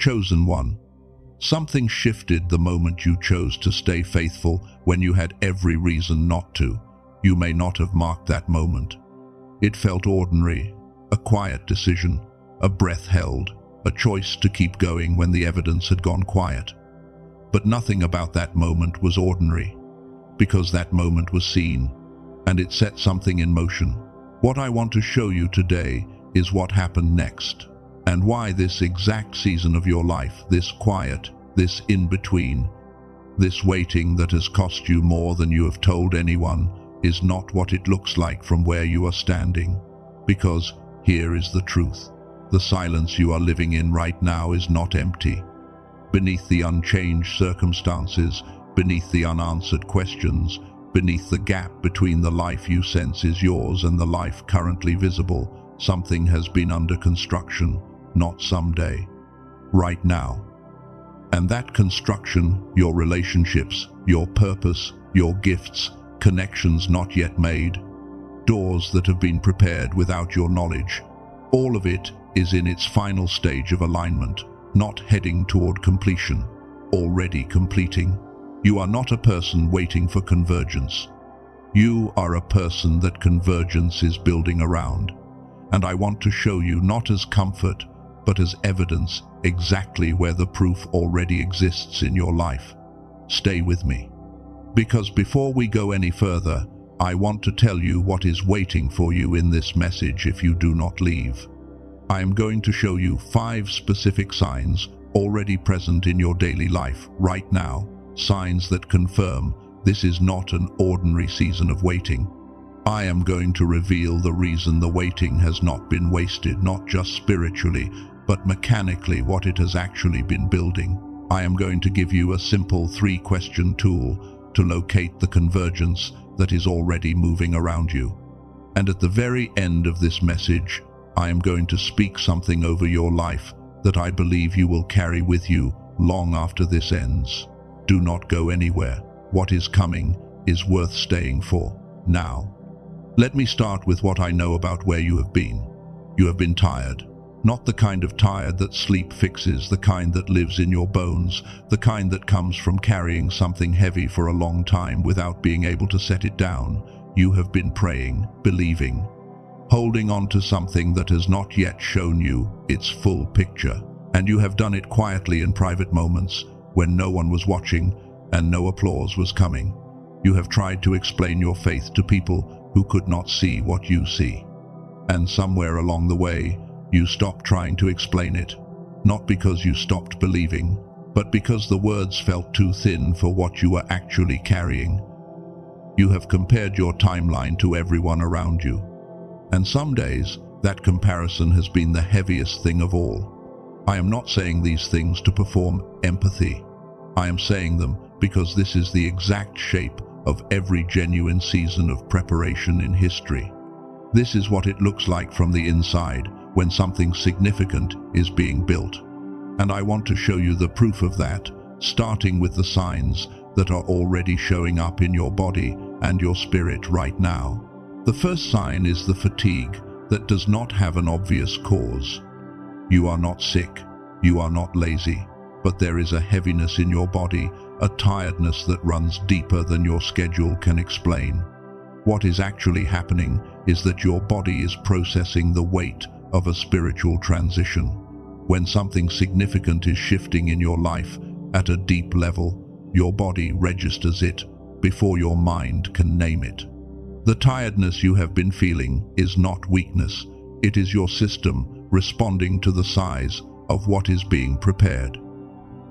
Chosen one. Something shifted the moment you chose to stay faithful when you had every reason not to. You may not have marked that moment. It felt ordinary, a quiet decision, a breath held, a choice to keep going when the evidence had gone quiet. But nothing about that moment was ordinary, because that moment was seen, and it set something in motion. What I want to show you today is what happened next, and why this exact season of your life, this quiet, this in-between, this waiting that has cost you more than you have told anyone, is not what it looks like from where you are standing. Because here is the truth. The silence you are living in right now is not empty. Beneath the unchanged circumstances, beneath the unanswered questions, beneath the gap between the life you sense is yours and the life currently visible, something has been under construction, not someday, right now. And that construction, your relationships, your purpose, your gifts, connections not yet made, doors that have been prepared without your knowledge, all of it is in its final stage of alignment, not heading toward completion, already completing. You are not a person waiting for convergence. You are a person that convergence is building around. And I want to show you not as comfort, but as evidence exactly where the proof already exists in your life. Stay with me. Because before we go any further, I want to tell you what is waiting for you in this message if you do not leave. I am going to show you 5 specific signs already present in your daily life right now, signs that confirm this is not an ordinary season of waiting. I am going to reveal the reason the waiting has not been wasted, not just spiritually, but mechanically what it has actually been building. I am going to give you a simple 3-question tool to locate the convergence that is already moving around you. And at the very end of this message, I am going to speak something over your life that I believe you will carry with you long after this ends. Do not go anywhere. What is coming is worth staying for now. Let me start with what I know about where you have been. You have been tired. Not the kind of tired that sleep fixes, the kind that lives in your bones, the kind that comes from carrying something heavy for a long time without being able to set it down. You have been praying, believing, holding on to something that has not yet shown you its full picture. And you have done it quietly in private moments when no one was watching and no applause was coming. You have tried to explain your faith to people who could not see what you see. And somewhere along the way, you stopped trying to explain it, not because you stopped believing, but because the words felt too thin for what you were actually carrying. You have compared your timeline to everyone around you. And some days, that comparison has been the heaviest thing of all. I am not saying these things to perform empathy. I am saying them because this is the exact shape of every genuine season of preparation in history. This is what it looks like from the inside when something significant is being built. And I want to show you the proof of that, starting with the signs that are already showing up in your body and your spirit right now. The first sign is the fatigue that does not have an obvious cause. You are not sick, you are not lazy, but there is a heaviness in your body, a tiredness that runs deeper than your schedule can explain. What is actually happening is that your body is processing the weight of a spiritual transition. When something significant is shifting in your life at a deep level, your body registers it before your mind can name it. The tiredness you have been feeling is not weakness, it is your system responding to the size of what is being prepared.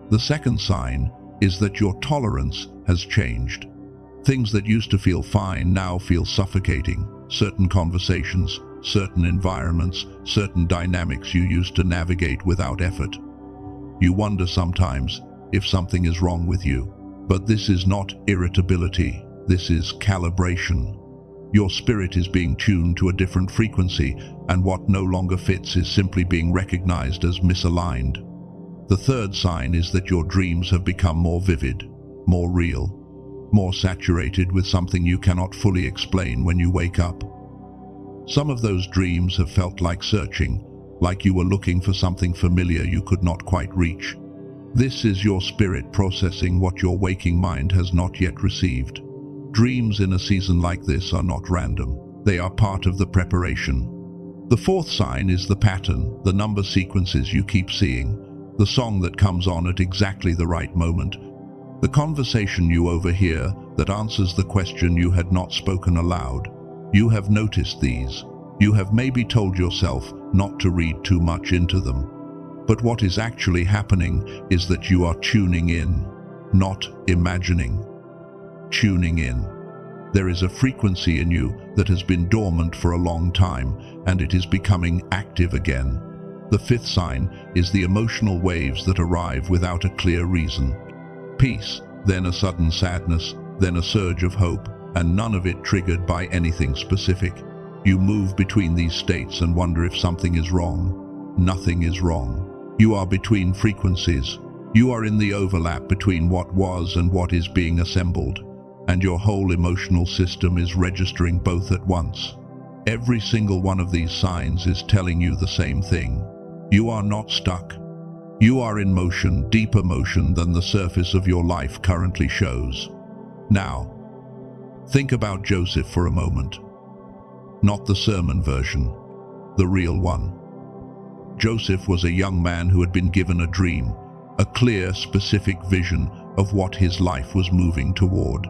The second sign is that your tolerance has changed. Things that used to feel fine now feel suffocating. Certain conversations, certain environments, certain dynamics you used to navigate without effort. You wonder sometimes if something is wrong with you. But this is not irritability, this is calibration. Your spirit is being tuned to a different frequency, and what no longer fits is simply being recognized as misaligned. The third sign is that your dreams have become more vivid, more real, more saturated with something you cannot fully explain when you wake up. Some of those dreams have felt like searching, like you were looking for something familiar you could not quite reach. This is your spirit processing what your waking mind has not yet received. Dreams in a season like this are not random. They are part of the preparation. The fourth sign is the pattern, the number sequences you keep seeing, the song that comes on at exactly the right moment, the conversation you overhear that answers the question you had not spoken aloud. You have noticed these. You have maybe told yourself not to read too much into them. But what is actually happening is that you are tuning in, not imagining. Tuning in. There is a frequency in you that has been dormant for a long time, and it is becoming active again. The fifth sign is the emotional waves that arrive without a clear reason. Peace, then a sudden sadness, then a surge of hope, and none of it triggered by anything specific. You move between these states and wonder if something is wrong. Nothing is wrong. You are between frequencies. You are in the overlap between what was and what is being assembled, and your whole emotional system is registering both at once. Every single one of these signs is telling you the same thing. You are not stuck. You are in motion, deeper motion than the surface of your life currently shows. Now, think about Joseph for a moment. Not the sermon version, the real one. Joseph was a young man who had been given a dream, a clear, specific vision of what his life was moving toward.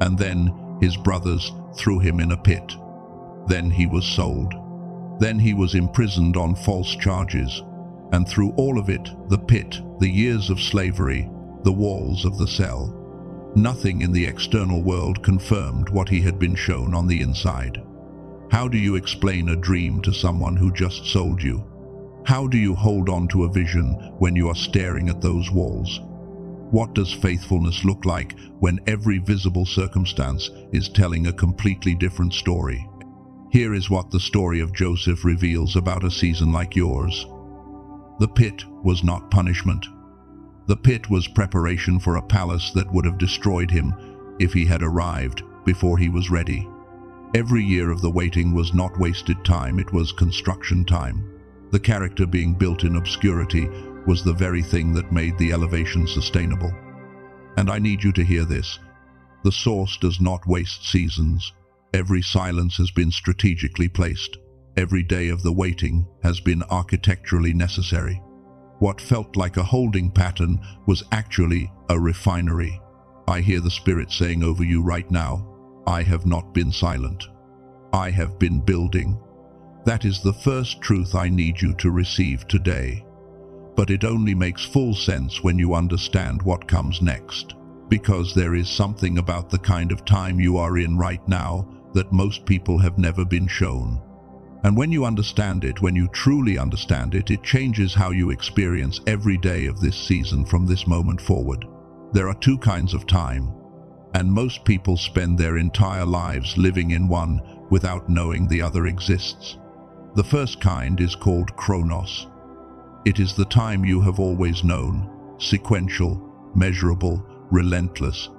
And then his brothers threw him in a pit. Then he was sold. Then he was imprisoned on false charges. And through all of it, the pit, the years of slavery, the walls of the cell, nothing in the external world confirmed what he had been shown on the inside. How do you explain a dream to someone who just sold you? How do you hold on to a vision when you are staring at those walls? What does faithfulness look like when every visible circumstance is telling a completely different story? Here is what the story of Joseph reveals about a season like yours. The pit was not punishment. The pit was preparation for a palace that would have destroyed him if he had arrived before he was ready. Every year of the waiting was not wasted time, it was construction time. The character being built in obscurity was the very thing that made the elevation sustainable. And I need you to hear this. The source does not waste seasons. Every silence has been strategically placed. Every day of the waiting has been architecturally necessary. What felt like a holding pattern was actually a refinery. I hear the Spirit saying over you right now, I have not been silent. I have been building. That is the first truth I need you to receive today. But it only makes full sense when you understand what comes next. Because there is something about the kind of time you are in right now that most people have never been shown. And when you understand it, when you truly understand it, it changes how you experience every day of this season from this moment forward. There are two kinds of time, and most people spend their entire lives living in one without knowing the other exists. The first kind is called Chronos. It is the time you have always known, sequential, measurable, relentless.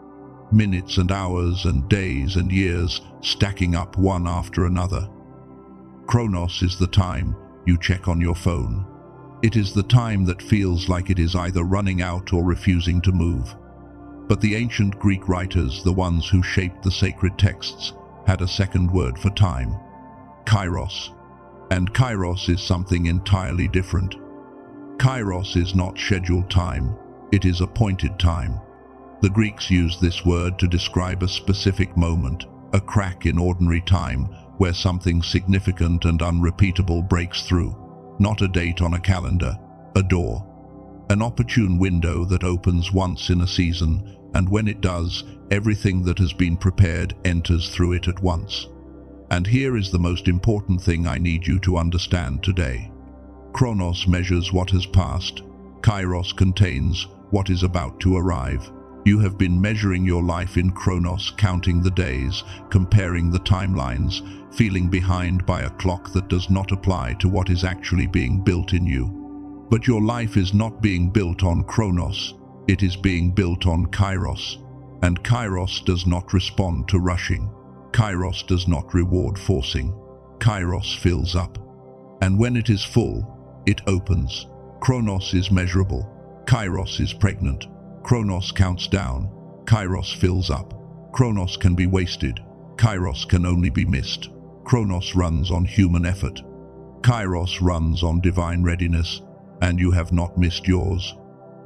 Minutes and hours and days and years stacking up one after another. Chronos is the time you check on your phone. It is the time that feels like it is either running out or refusing to move. But the ancient Greek writers, the ones who shaped the sacred texts, had a second word for time, kairos. And kairos is something entirely different. Kairos is not scheduled time, it is appointed time. The Greeks used this word to describe a specific moment, a crack in ordinary time, where something significant and unrepeatable breaks through. Not a date on a calendar, a door. An opportune window that opens once in a season, and when it does, everything that has been prepared enters through it at once. And here is the most important thing I need you to understand today. Chronos measures what has passed. Kairos contains what is about to arrive. You have been measuring your life in Chronos, counting the days, comparing the timelines, feeling behind by a clock that does not apply to what is actually being built in you. But your life is not being built on Chronos, it is being built on Kairos. And Kairos does not respond to rushing. Kairos does not reward forcing. Kairos fills up. And when it is full, it opens. Chronos is measurable. Kairos is pregnant. Chronos counts down. Kairos fills up. Chronos can be wasted. Kairos can only be missed. Chronos runs on human effort. Kairos runs on divine readiness, and you have not missed yours.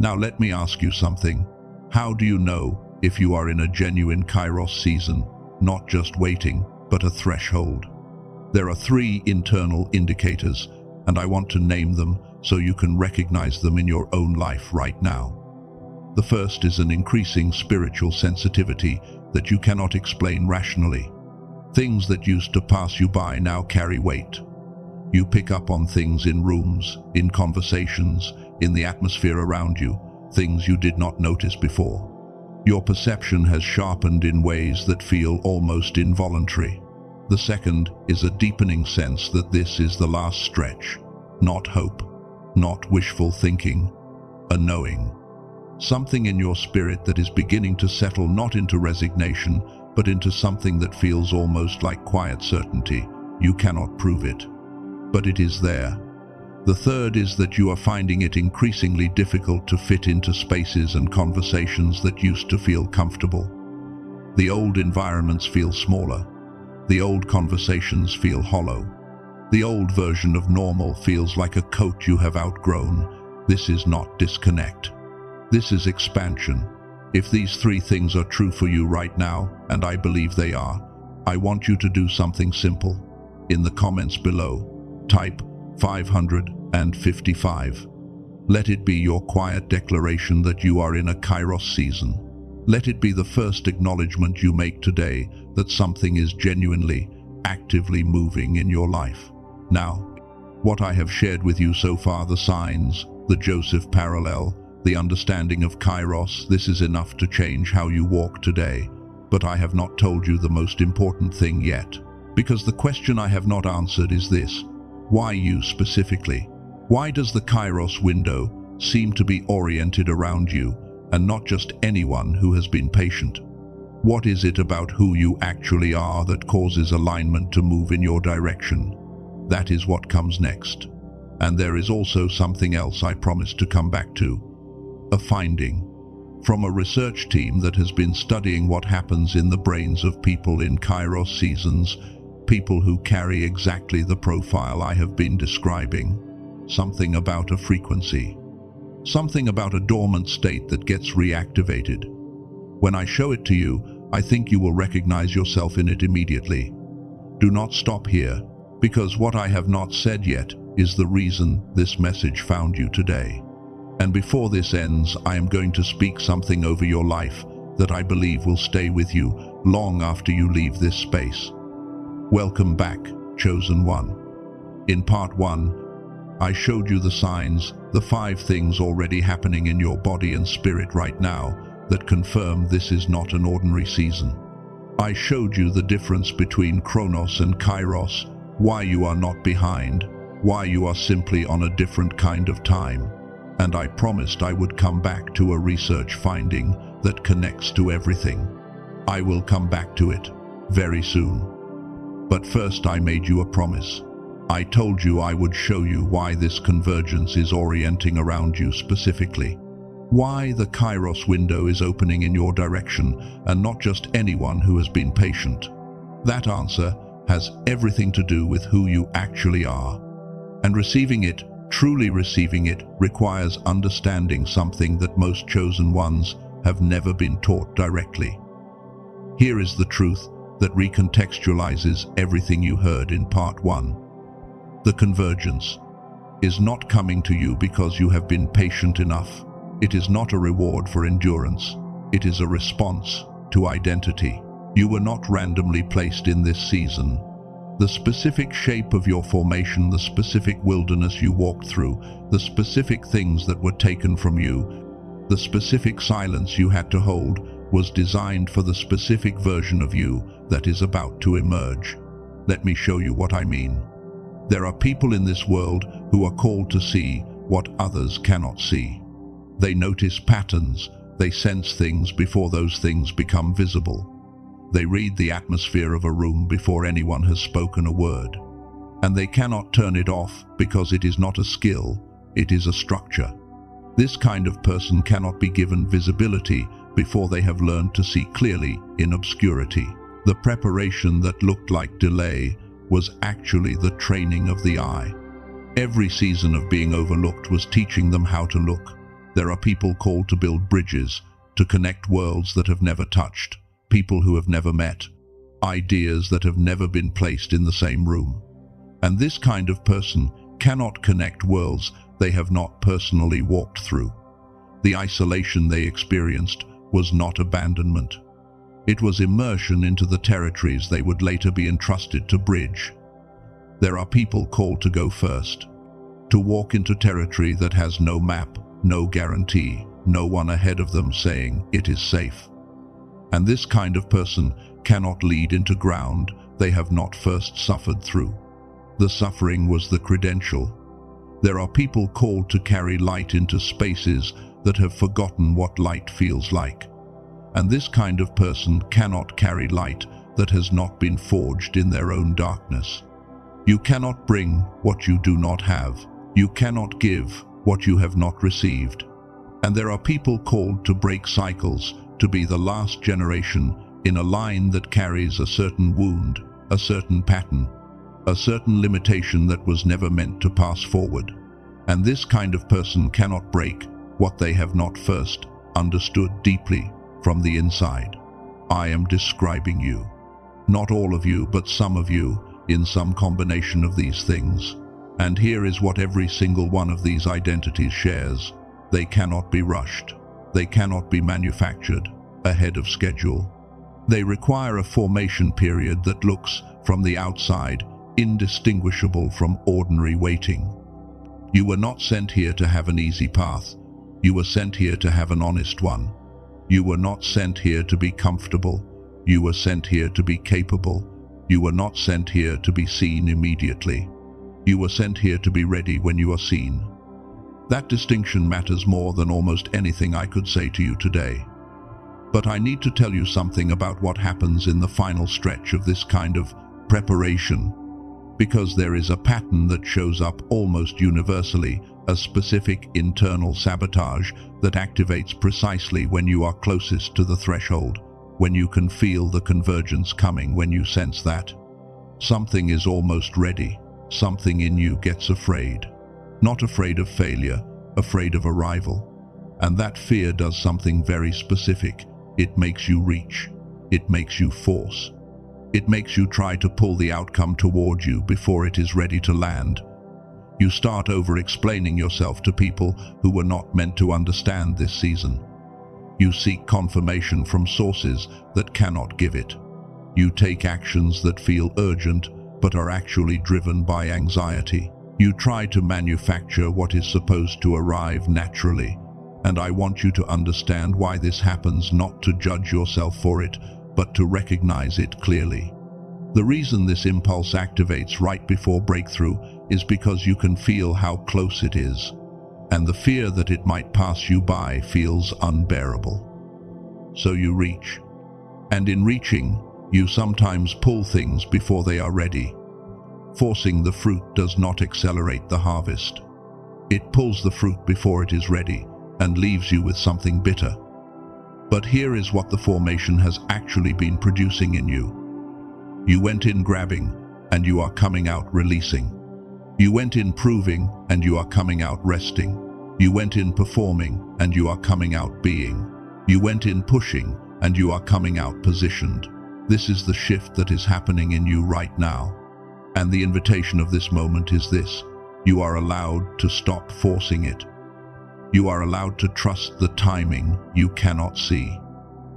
Now let me ask you something. How do you know if you are in a genuine kairos season, not just waiting, but a threshold? There are 3 internal indicators, and I want to name them so you can recognize them in your own life right now. The first is an increasing spiritual sensitivity that you cannot explain rationally. Things that used to pass you by now carry weight. You pick up on things in rooms, in conversations, in the atmosphere around you, things you did not notice before. Your perception has sharpened in ways that feel almost involuntary. The second is a deepening sense that this is the last stretch. Not hope, not wishful thinking, a knowing. Something in your spirit that is beginning to settle not into resignation, but into something that feels almost like quiet certainty. You cannot prove it, but it is there. The third is that you are finding it increasingly difficult to fit into spaces and conversations that used to feel comfortable. The old environments feel smaller. The old conversations feel hollow. The old version of normal feels like a coat you have outgrown. This is not disconnect. This is expansion. If these 3 things are true for you right now, and I believe they are, I want you to do something simple. In the comments below, type 555. Let it be your quiet declaration that you are in a kairos season. Let it be the first acknowledgement you make today that something is genuinely, actively moving in your life. Now, what I have shared with you so far, the signs, the Joseph parallel, the understanding of kairos, this is enough to change how you walk today. But I have not told you the most important thing yet, because the question I have not answered is this: why you specifically? Why does the kairos window seem to be oriented around you and not just anyone who has been patient? What is it about who you actually are that causes alignment to move in your direction? That is what comes next. And there is also something else I promised to come back to. A finding from a research team that has been studying what happens in the brains of people in kairos seasons, people who carry exactly the profile I have been describing. Something about a frequency. Something about a dormant state that gets reactivated. When I show it to you, I think you will recognize yourself in it immediately. Do not stop here, because what I have not said yet is the reason this message found you today. And before this ends, I am going to speak something over your life that I believe will stay with you long after you leave this space. Welcome back, Chosen One. In part 1, I showed you the signs, the 5 things already happening in your body and spirit right now that confirm this is not an ordinary season. I showed you the difference between Chronos and Kairos, why you are not behind, why you are simply on a different kind of time. And I promised I would come back to a research finding that connects to everything. I will come back to it very soon. But first I made you a promise. I told you I would show you why this convergence is orienting around you specifically. Why the Kairos window is opening in your direction and not just anyone who has been patient. That answer has everything to do with who you actually are. And receiving it, truly receiving it, requires understanding something that most chosen ones have never been taught directly. Here is the truth that recontextualizes everything you heard in part 1. The convergence is not coming to you because you have been patient enough. It is not a reward for endurance. It is a response to identity. You were not randomly placed in this season. The specific shape of your formation, the specific wilderness you walked through, the specific things that were taken from you, the specific silence you had to hold, was designed for the specific version of you that is about to emerge. Let me show you what I mean. There are people in this world who are called to see what others cannot see. They notice patterns, they sense things before those things become visible. They read the atmosphere of a room before anyone has spoken a word. and they cannot turn it off because it is not a skill, it is a structure. This kind of person cannot be given visibility before they have learned to see clearly in obscurity. The preparation that looked like delay was actually the training of the eye. Every season of being overlooked was teaching them how to look. There are people called to build bridges, to connect worlds that have never touched, people who have never met, ideas that have never been placed in the same room. And this kind of person cannot connect worlds they have not personally walked through. The isolation they experienced was not abandonment. It was immersion into the territories they would later be entrusted to bridge. There are people called to go first, to walk into territory that has no map, no guarantee, no one ahead of them saying it is safe. And this kind of person cannot lead into ground they have not first suffered through. The suffering was the credential. There are people called to carry light into spaces that have forgotten what light feels like. And this kind of person cannot carry light that has not been forged in their own darkness. You cannot bring what you do not have. You cannot give what you have not received. And there are people called to break cycles, to be the last generation in a line that carries a certain wound, a certain pattern, a certain limitation that was never meant to pass forward. And this kind of person cannot break what they have not first understood deeply from the inside. I am describing you. Not all of you, but some of you, in some combination of these things. And here is what every single one of these identities shares. They cannot be rushed. They cannot be manufactured ahead of schedule. They require a formation period that looks, from the outside, indistinguishable from ordinary waiting. You were not sent here to have an easy path. You were sent here to have an honest one. You were not sent here to be comfortable. You were sent here to be capable. You were not sent here to be seen immediately. You were sent here to be ready when you are seen. That distinction matters more than almost anything I could say to you today. But I need to tell you something about what happens in the final stretch of this kind of preparation, because there is a pattern that shows up almost universally, a specific internal sabotage that activates precisely when you are closest to the threshold, when you can feel the convergence coming, when you sense that something is almost ready. Something in you gets afraid. Not afraid of failure, afraid of arrival. And that fear does something very specific. It makes you reach. It makes you force. It makes you try to pull the outcome toward you before it is ready to land. You start over-explaining yourself to people who were not meant to understand this season. You seek confirmation from sources that cannot give it. You take actions that feel urgent but are actually driven by anxiety. You try to manufacture what is supposed to arrive naturally. And I want you to understand why this happens, not to judge yourself for it, but to recognize it clearly. The reason this impulse activates right before breakthrough is because you can feel how close it is, and the fear that it might pass you by feels unbearable. So you reach. And in reaching, you sometimes pull things before they are ready. Forcing the fruit does not accelerate the harvest. It pulls the fruit before it is ready and leaves you with something bitter. But here is what the formation has actually been producing in you. You went in grabbing, and you are coming out releasing. You went in proving, and you are coming out resting. You went in performing, and you are coming out being. You went in pushing, and you are coming out positioned. This is the shift that is happening in you right now. And the invitation of this moment is this: you are allowed to stop forcing it. You are allowed to trust the timing you cannot see.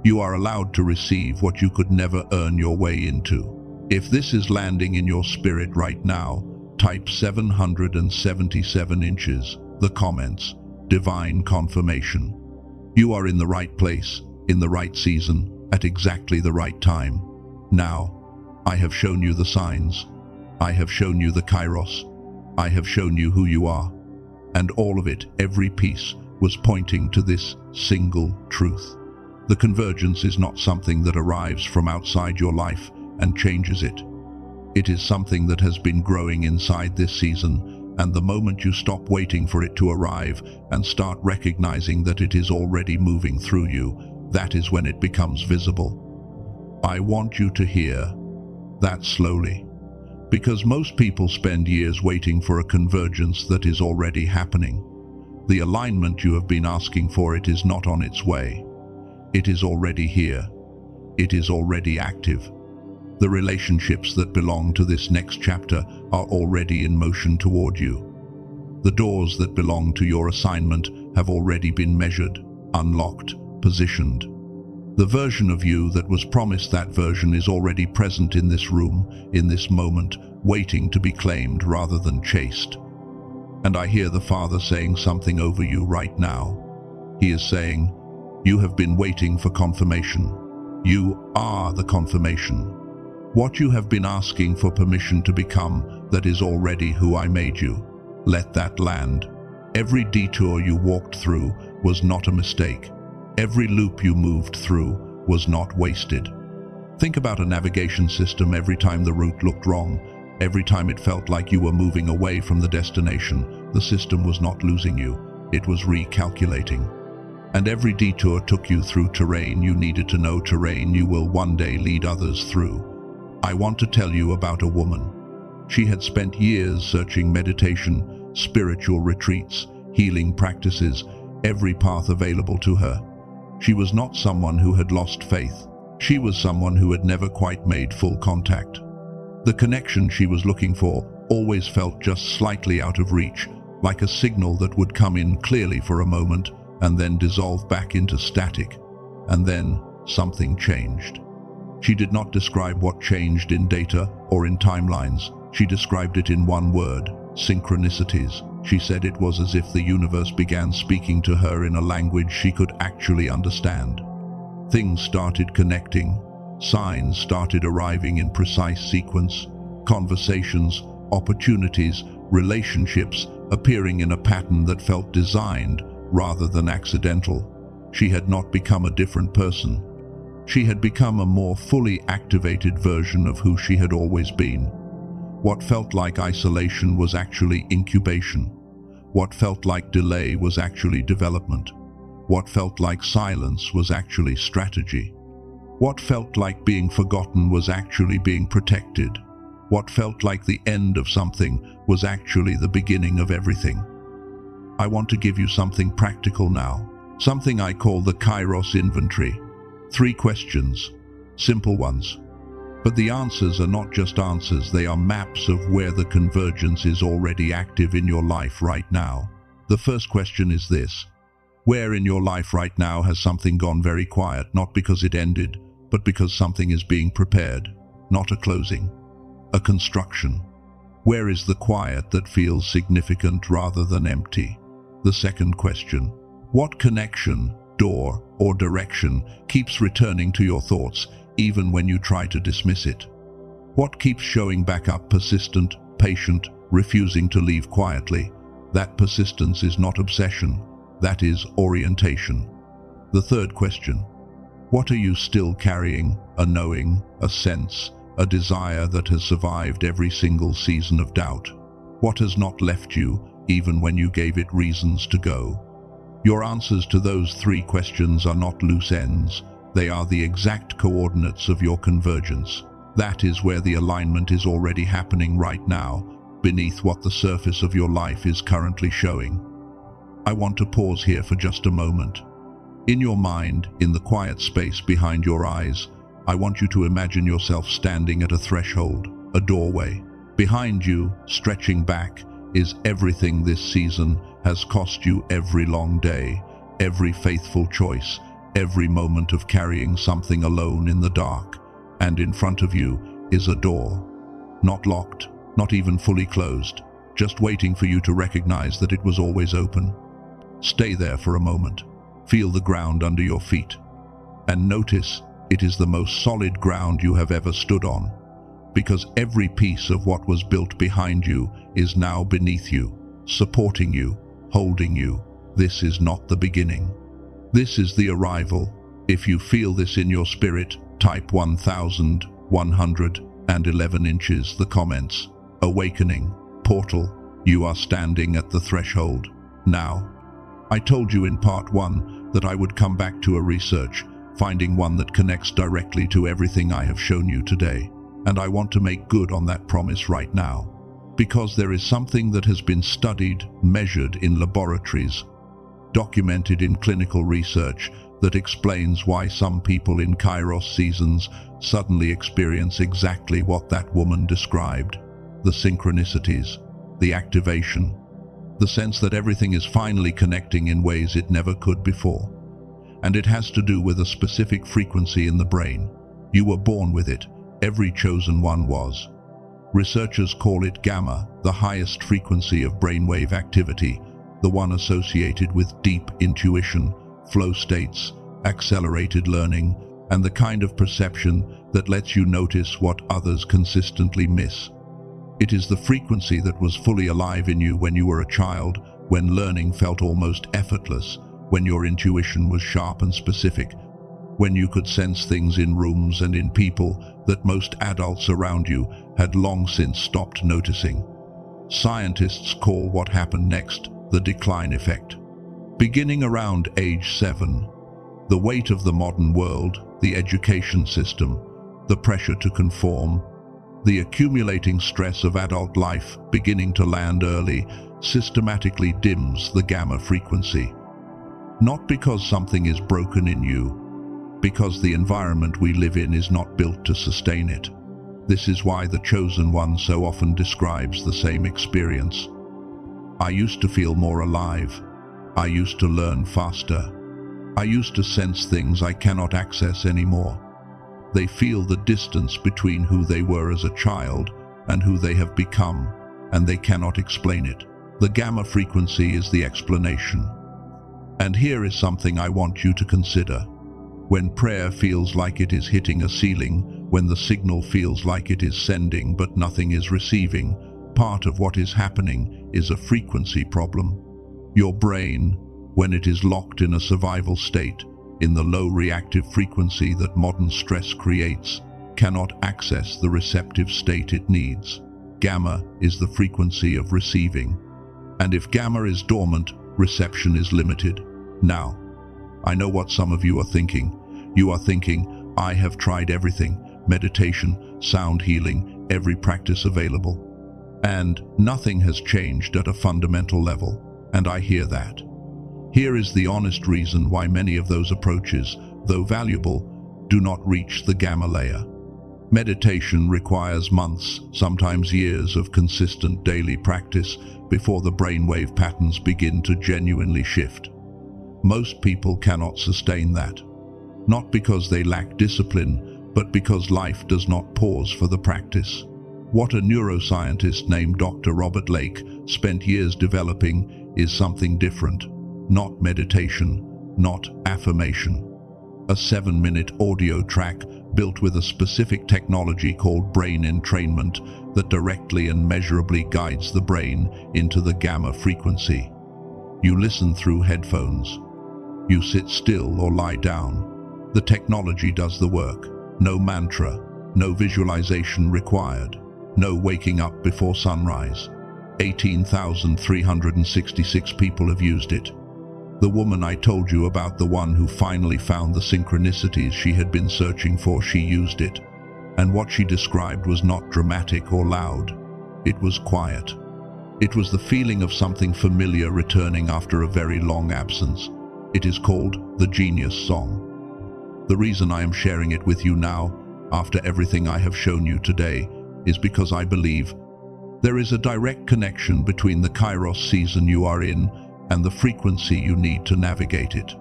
You are allowed to receive what you could never earn your way into. If this is landing in your spirit right now, type 777 inches, the comments, divine confirmation. You are in the right place, in the right season, at exactly the right time. Now, I have shown you the signs. I have shown you the kairos. I have shown you who you are. And all of it, every piece, was pointing to this single truth. The convergence is not something that arrives from outside your life and changes it. It is something that has been growing inside this season, and the moment you stop waiting for it to arrive and start recognizing that it is already moving through you, that is when it becomes visible. I want you to hear that slowly, because most people spend years waiting for a convergence that is already happening. The alignment you have been asking for, it is not on its way. It is already here. It is already active. The relationships that belong to this next chapter are already in motion toward you. The doors that belong to your assignment have already been measured, unlocked, positioned. The version of you that was promised that version is already present in this room, in this moment, waiting to be claimed rather than chased. And I hear the Father saying something over you right now. He is saying, you have been waiting for confirmation. You are the confirmation. What you have been asking for permission to become, that is already who I made you. Let that land. Every detour you walked through was not a mistake. Every loop you moved through was not wasted. Think about a navigation system. Every time the route looked wrong, every time it felt like you were moving away from the destination, the system was not losing you, it was recalculating. And every detour took you through terrain you needed to know, terrain you will one day lead others through. I want to tell you about a woman. She had spent years searching meditation, spiritual retreats, healing practices, every path available to her. She was not someone who had lost faith. She was someone who had never quite made full contact. The connection she was looking for always felt just slightly out of reach, like a signal that would come in clearly for a moment and then dissolve back into static. And then something changed. She did not describe what changed in data or in timelines. She described it in one word: synchronicities. She said it was as if the universe began speaking to her in a language she could actually understand. Things started connecting. Signs started arriving in precise sequence. Conversations, opportunities, relationships appearing in a pattern that felt designed rather than accidental. She had not become a different person. She had become a more fully activated version of who she had always been. What felt like isolation was actually incubation. What felt like delay was actually development. What felt like silence was actually strategy. What felt like being forgotten was actually being protected. What felt like the end of something was actually the beginning of everything. I want to give you something practical now, something I call the kairos inventory. 3 questions, simple ones. But the answers are not just answers, they are maps of where the convergence is already active in your life right now. The first question is this: where in your life right now has something gone very quiet, not because it ended, but because something is being prepared, not a closing, a construction? Where is the quiet that feels significant rather than empty? The second question: what connection, door, or direction keeps returning to your thoughts even when you try to dismiss it? What keeps showing back up, persistent, patient, refusing to leave quietly? That persistence is not obsession, that is orientation. The third question: what are you still carrying? A knowing, a sense, a desire that has survived every single season of doubt. What has not left you even when you gave it reasons to go? Your answers to those 3 questions are not loose ends. They are the exact coordinates of your convergence. That is where the alignment is already happening right now, beneath what the surface of your life is currently showing. I want to pause here for just a moment. In your mind, in the quiet space behind your eyes, I want you to imagine yourself standing at a threshold, a doorway. Behind you, stretching back, is everything this season has cost you, every long day, every faithful choice, every moment of carrying something alone in the dark. And in front of you is a door, not locked, not even fully closed, just waiting for you to recognize that it was always open. Stay there for a moment. Feel the ground under your feet. And notice it is the most solid ground you have ever stood on, because every piece of what was built behind you is now beneath you, supporting you, holding you. This is not the beginning. This is the arrival. If you feel this in your spirit, type 1109. and 11 inches, the comments. Awakening. Portal. You are standing at the threshold. Now. I told you in part 1 that I would come back to a research, finding one that connects directly to everything I have shown you today. And I want to make good on that promise right now. Because there is something that has been studied, measured in laboratories, documented in clinical research, that explains why some people in kairos seasons suddenly experience exactly what that woman described. The synchronicities, the activation, the sense that everything is finally connecting in ways it never could before. And it has to do with a specific frequency in the brain. You were born with it. Every chosen one was. Researchers call it gamma, the highest frequency of brainwave activity, the one associated with deep intuition, flow states, accelerated learning, and the kind of perception that lets you notice what others consistently miss. It is the frequency that was fully alive in you when you were a child, when learning felt almost effortless, when your intuition was sharp and specific, when you could sense things in rooms and in people that most adults around you had long since stopped noticing. Scientists call what happened next the decline effect. Beginning around age 7, the weight of the modern world, the education system, the pressure to conform, the accumulating stress of adult life beginning to land early, systematically dims the gamma frequency. Not because something is broken in you, because the environment we live in is not built to sustain it. This is why the chosen one so often describes the same experience. I used to feel more alive. I used to learn faster. I used to sense things I cannot access anymore. They feel the distance between who they were as a child and who they have become, and they cannot explain it. The gamma frequency is the explanation. And here is something I want you to consider. When prayer feels like it is hitting a ceiling, when the signal feels like it is sending but nothing is receiving, part of what is happening is a frequency problem. Your brain, when it is locked in a survival state, in the low reactive frequency that modern stress creates, cannot access the receptive state it needs. Gamma is the frequency of receiving. And if gamma is dormant, reception is limited. Now, I know what some of you are thinking. You are thinking, I have tried everything, meditation, sound healing, every practice available. And nothing has changed at a fundamental level. And I hear that. Here is the honest reason why many of those approaches, though valuable, do not reach the gamma layer. Meditation requires months, sometimes years of consistent daily practice before the brainwave patterns begin to genuinely shift. Most people cannot sustain that. Not because they lack discipline, but because life does not pause for the practice. What a neuroscientist named Dr. Robert Lake spent years developing is something different. Not meditation, not affirmation. A 7-minute audio track built with a specific technology called Brain Entrainment that directly and measurably guides the brain into the gamma frequency. You listen through headphones. You sit still or lie down. The technology does the work. No mantra, no visualization required, no waking up before sunrise. 18,366 people have used it. The woman I told you about, the one who finally found the synchronicities she had been searching for, she used it. And what she described was not dramatic or loud. It was quiet. It was the feeling of something familiar returning after a very long absence. It is called the Genius Song. The reason I am sharing it with you now, after everything I have shown you today, is because I believe there is a direct connection between the kairos season you are in and the frequency you need to navigate it.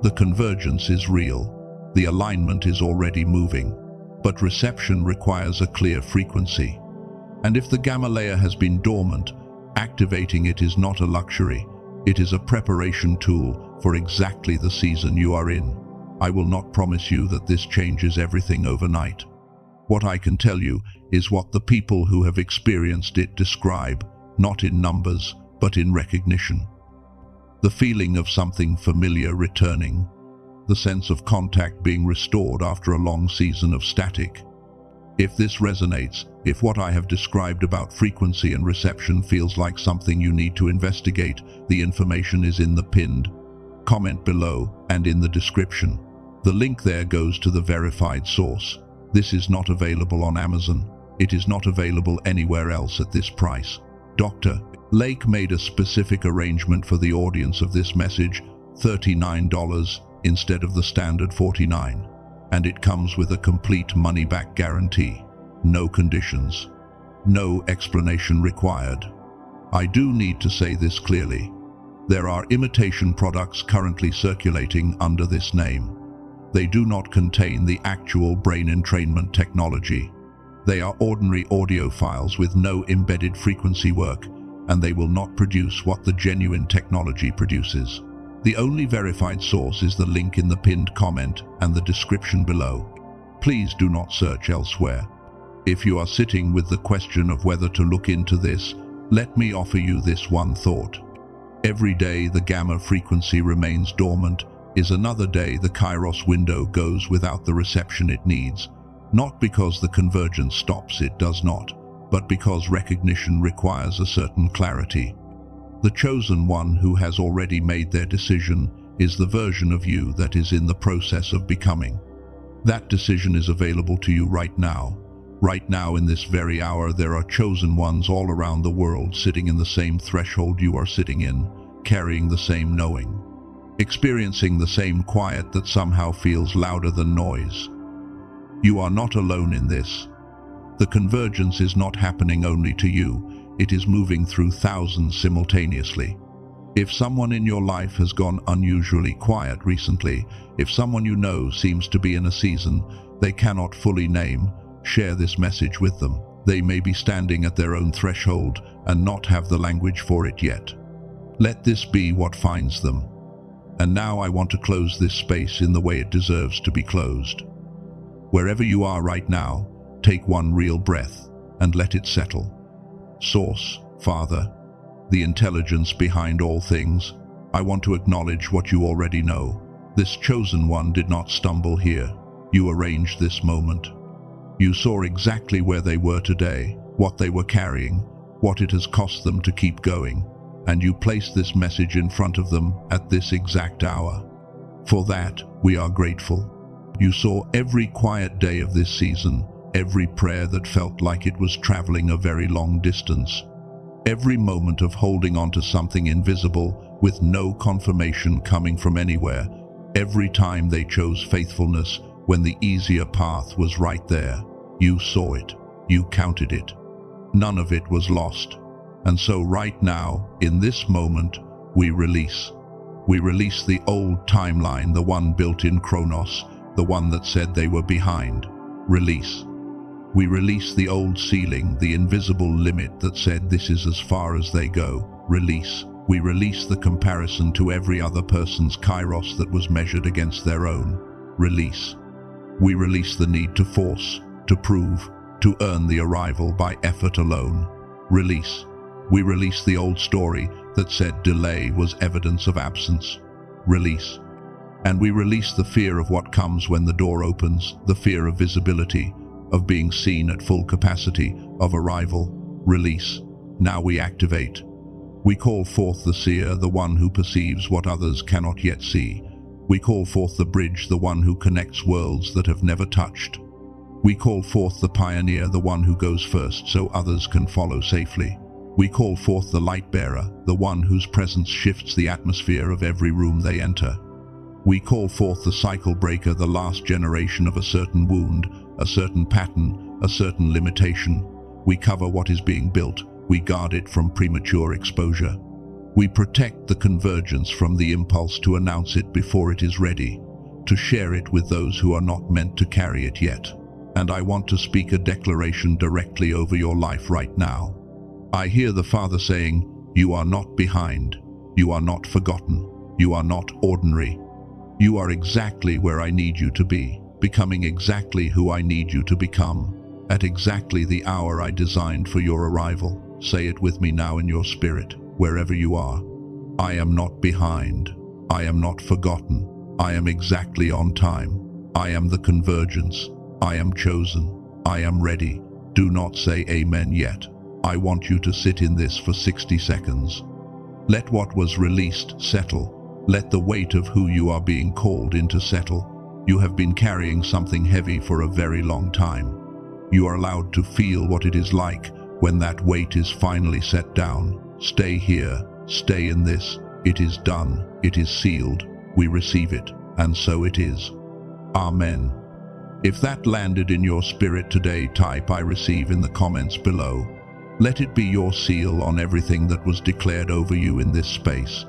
The convergence is real. The alignment is already moving. But reception requires a clear frequency. And if the gamma layer has been dormant, activating it is not a luxury. It is a preparation tool for exactly the season you are in. I will not promise you that this changes everything overnight. What I can tell you is what the people who have experienced it describe, not in numbers, but in recognition. The feeling of something familiar returning, the sense of contact being restored after a long season of static. If this resonates, if what I have described about frequency and reception feels like something you need to investigate, the information is in the pinned comment below and in the description. The link there goes to the verified source. This is not available on Amazon. It is not available anywhere else at this price. Dr. Lake made a specific arrangement for the audience of this message, $39 instead of the standard $49. And it comes with a complete money-back guarantee. No conditions. No explanation required. I do need to say this clearly. There are imitation products currently circulating under this name. They do not contain the actual brain entrainment technology. They are ordinary audio files with no embedded frequency work, and they will not produce what the genuine technology produces. The only verified source is the link in the pinned comment and the description below. Please do not search elsewhere. If you are sitting with the question of whether to look into this, let me offer you this one thought. Every day the gamma frequency remains dormant is another day the kairos window goes without the reception it needs, not because the convergence stops, it does not, but because recognition requires a certain clarity. The chosen one who has already made their decision is the version of you that is in the process of becoming. That decision is available to you right now. Right now, in this very hour, there are chosen ones all around the world sitting in the same threshold you are sitting in, carrying the same knowing, experiencing the same quiet that somehow feels louder than noise. You are not alone in this. The convergence is not happening only to you, it is moving through thousands simultaneously. If someone in your life has gone unusually quiet recently, if someone you know seems to be in a season they cannot fully name, share this message with them. They may be standing at their own threshold and not have the language for it yet. Let this be what finds them. And now I want to close this space in the way it deserves to be closed. Wherever you are right now, take one real breath and let it settle. Source, Father, the intelligence behind all things, I want to acknowledge what you already know. This chosen one did not stumble here. You arranged this moment. You saw exactly where they were today, what they were carrying, what it has cost them to keep going, and you placed this message in front of them at this exact hour. For that, we are grateful. You saw every quiet day of this season, every prayer that felt like it was traveling a very long distance, every moment of holding on to something invisible with no confirmation coming from anywhere, every time they chose faithfulness when the easier path was right there. You saw it, you counted it. None of it was lost. And so right now, in this moment, we release. We release the old timeline, the one built in Chronos, the one that said they were behind. Release. We release the old ceiling, the invisible limit that said this is as far as they go. Release. We release the comparison to every other person's kairos that was measured against their own. Release. We release the need to force, to prove, to earn the arrival by effort alone. Release. We release the old story that said delay was evidence of absence. Release. And we release the fear of what comes when the door opens, the fear of visibility, of being seen at full capacity, of arrival. Release. Now we activate. We call forth the seer, the one who perceives what others cannot yet see. We call forth the bridge, the one who connects worlds that have never touched. We call forth the pioneer, the one who goes first so others can follow safely. We call forth the light bearer, the one whose presence shifts the atmosphere of every room they enter. We call forth the cycle breaker, the last generation of a certain wound, a certain pattern, a certain limitation. We cover what is being built. We guard it from premature exposure. We protect the convergence from the impulse to announce it before it is ready, to share it with those who are not meant to carry it yet. And I want to speak a declaration directly over your life right now. I hear the Father saying, you are not behind. You are not forgotten. You are not ordinary. You are exactly where I need you to be, becoming exactly who I need you to become, at exactly the hour I designed for your arrival. Say it with me now in your spirit, wherever you are. I am not behind. I am not forgotten. I am exactly on time. I am the convergence. I am chosen. I am ready. Do not say amen yet. I want you to sit in this for 60 seconds. Let what was released settle. Let the weight of who you are being called into settle. You have been carrying something heavy for a very long time. You are allowed to feel what it is like when that weight is finally set down. Stay here. Stay in this. It is done. It is sealed. We receive it. And so it is. Amen. If that landed in your spirit today, type I receive in the comments below. Let it be your seal on everything that was declared over you in this space.